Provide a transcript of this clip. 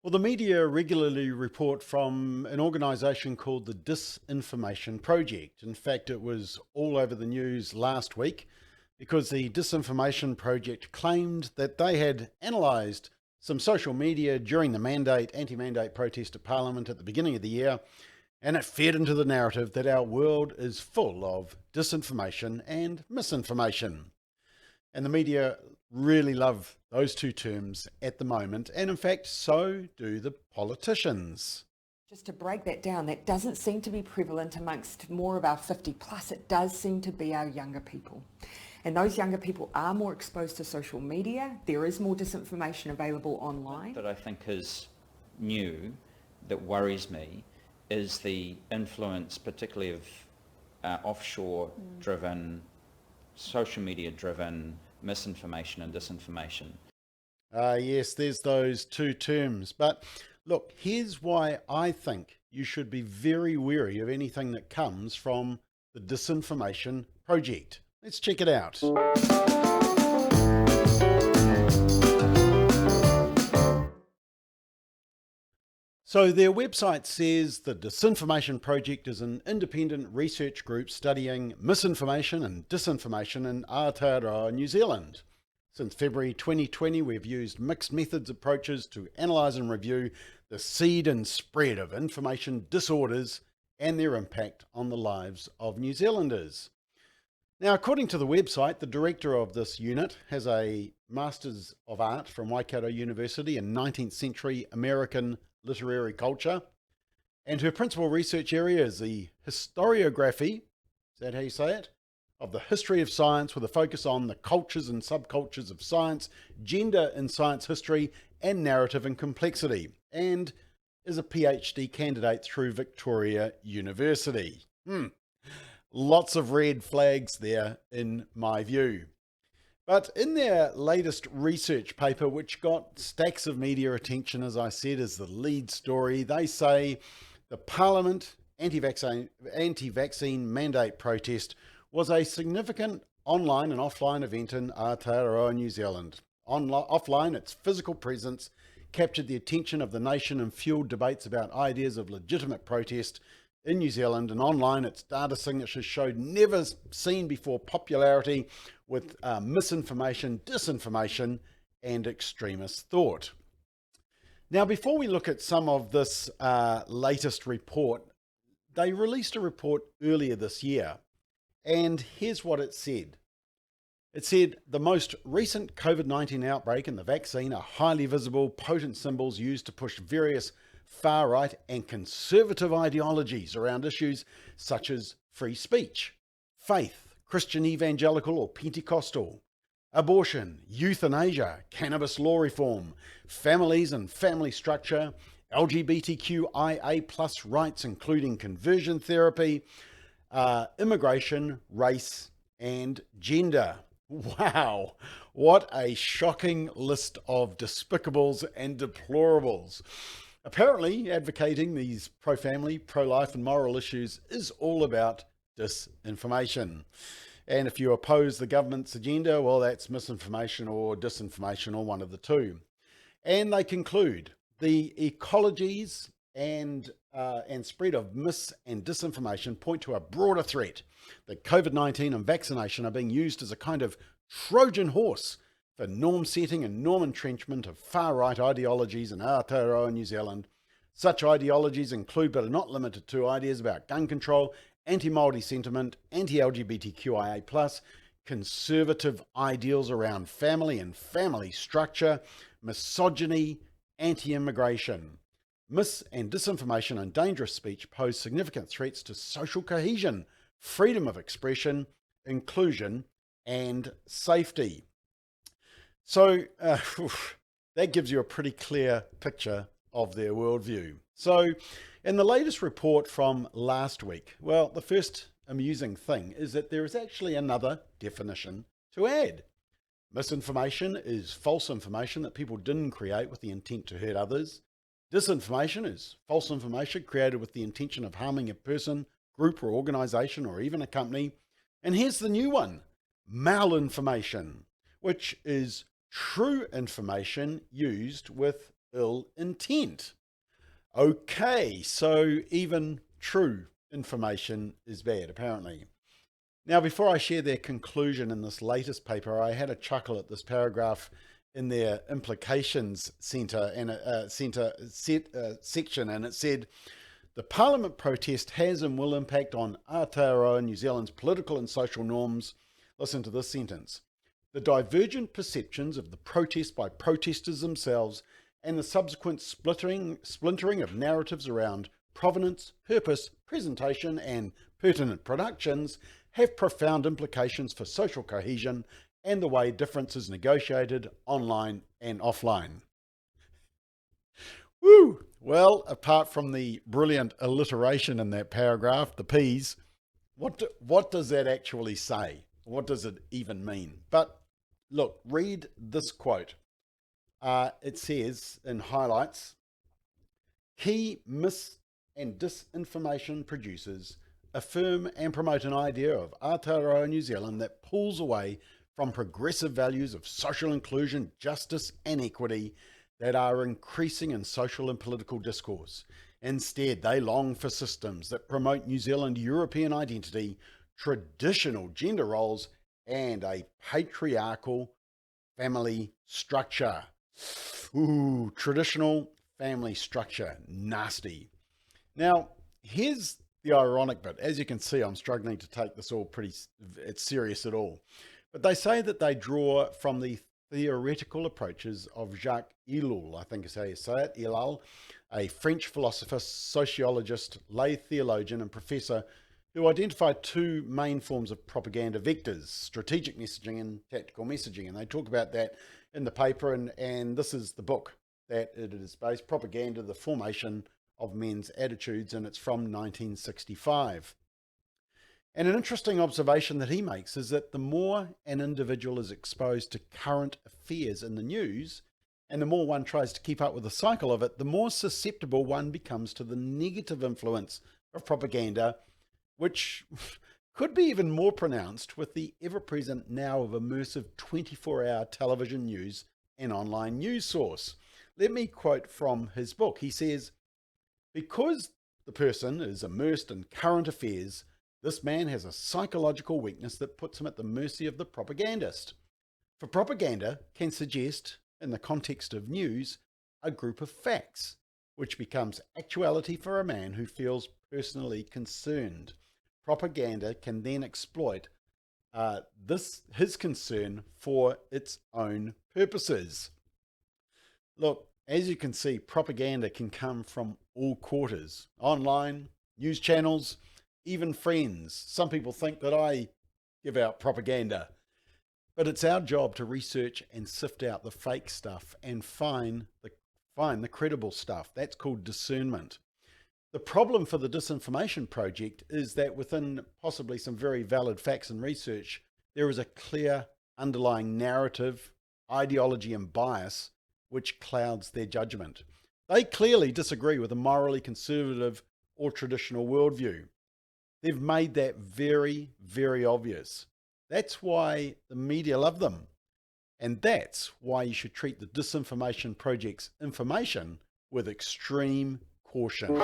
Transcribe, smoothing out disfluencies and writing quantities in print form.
Well, the media regularly report from an organisation called the Disinformation Project. In fact, it was all over the news last week because the Disinformation Project claimed that they had analysed some social media during the anti-mandate protest at Parliament at the beginning of the year, and it fed into the narrative that our world is full of disinformation and misinformation. And the media really love those two terms at the moment. And in fact, so do the politicians. Just to break that down, that doesn't seem to be prevalent amongst more of our 50 plus. It does seem to be our younger people. And those younger people are more exposed to social media. There is more disinformation available online. That I think is new, that worries me, is the influence particularly of offshore-driven, social media-driven misinformation and disinformation. Yes, there's those two terms. But look, here's why I think you should be very wary of anything that comes from the Disinformation Project. Let's check it out. So their website says the Disinformation Project is an independent research group studying misinformation and disinformation in Aotearoa, New Zealand. Since February 2020, we've used mixed methods approaches to analyse and review the seed and spread of information disorders and their impact on the lives of New Zealanders. Now, according to the website, the director of this unit has a Masters of Art from Waikato University in 19th century American literary culture, and her principal research area is the historiography, is that how you say it, of the history of science with a focus on the cultures and subcultures of science, gender in science history, and narrative and complexity, and is a PhD candidate through Victoria University. Lots of red flags there in my view. But in their latest research paper, which got stacks of media attention, as I said, as the lead story, they say the Parliament anti-vaccine mandate protest was a significant online and offline event in Aotearoa, New Zealand. Offline, its physical presence captured the attention of the nation and fueled debates about ideas of legitimate protest in New Zealand, and online its data signatures showed never seen before popularity with misinformation, disinformation, and extremist thought. Now, before we look at some of this latest report, they released a report earlier this year, and here's what it said. It said, the most recent COVID-19 outbreak and the vaccine are highly visible, potent symbols used to push various far-right and conservative ideologies around issues such as free speech, faith, Christian evangelical or Pentecostal, abortion, euthanasia, cannabis law reform, families and family structure, LGBTQIA plus rights including conversion therapy, immigration, race and gender. Wow, what a shocking list of despicables and deplorables. Apparently, advocating these pro-family, pro-life and moral issues is all about disinformation. And if you oppose the government's agenda, well, that's misinformation or disinformation or one of the two. And they conclude, the ecologies and spread of mis and disinformation point to a broader threat, that COVID-19 and vaccination are being used as a kind of Trojan horse for norm setting and norm entrenchment of far-right ideologies in Aotearoa, New Zealand. Such ideologies include, but are not limited to, ideas about gun control, anti-Māori sentiment, anti-LGBTQIA+, conservative ideals around family and family structure, misogyny, anti-immigration. Mis and disinformation and dangerous speech pose significant threats to social cohesion, freedom of expression, inclusion, and safety. So that gives you a pretty clear picture of their worldview. So in the latest report from last week, well, the first amusing thing is that there is actually another definition to add. Misinformation is false information that people didn't create with the intent to hurt others. Disinformation is false information created with the intention of harming a person, group or organization or even a company. And here's the new one, malinformation, which is true information used with ill intent. Okay, so even true information is bad, apparently. Now, before I share their conclusion in this latest paper, I had a chuckle at this paragraph in their implications section, and it said, the Parliament protest has and will impact on Aotearoa New Zealand's political and social norms. Listen to this sentence. The divergent perceptions of the protest by protesters themselves and the subsequent splintering of narratives around provenance, purpose, presentation, and pertinent productions have profound implications for social cohesion and the way difference is negotiated online and offline. Woo! Well, apart from the brilliant alliteration in that paragraph, the P's, what does that actually say? What does it even mean? But look, read this quote. It says in highlights, key mis- and disinformation producers affirm and promote an idea of Aotearoa New Zealand that pulls away from progressive values of social inclusion, justice and equity that are increasing in social and political discourse. Instead, they long for systems that promote New Zealand European identity, traditional gender roles, and a patriarchal family structure. Ooh, traditional family structure, nasty. Now, here's the ironic bit. As you can see, I'm struggling to take this all it's serious at all. But they say that they draw from the theoretical approaches of Jacques Ellul, I think is how you say it, Ellul, a French philosopher, sociologist, lay theologian, and professor who identified two main forms of propaganda vectors, strategic messaging and tactical messaging. And they talk about that in the paper, and this is the book that it is based, Propaganda, the Formation of Men's Attitudes, and it's from 1965. And an interesting observation that he makes is that the more an individual is exposed to current affairs in the news, and the more one tries to keep up with the cycle of it, the more susceptible one becomes to the negative influence of propaganda, which could be even more pronounced with the ever-present now of immersive 24-hour television news and online news source. Let me quote from his book. He says, because the person is immersed in current affairs, this man has a psychological weakness that puts him at the mercy of the propagandist. For propaganda can suggest, in the context of news, a group of facts, which becomes actuality for a man who feels personally concerned. Propaganda can then exploit his concern for its own purposes. Look, as you can see, propaganda can come from all quarters, online, news channels, even friends. Some people think that I give out propaganda, but it's our job to research and sift out the fake stuff and find the credible stuff. That's called discernment. The problem for the Disinformation Project is that within possibly some very valid facts and research, there is a clear underlying narrative, ideology and bias which clouds their judgment. They clearly disagree with a morally conservative or traditional worldview. They've made that very, very obvious. That's why the media love them. And that's why you should treat the Disinformation Project's information with extreme caution.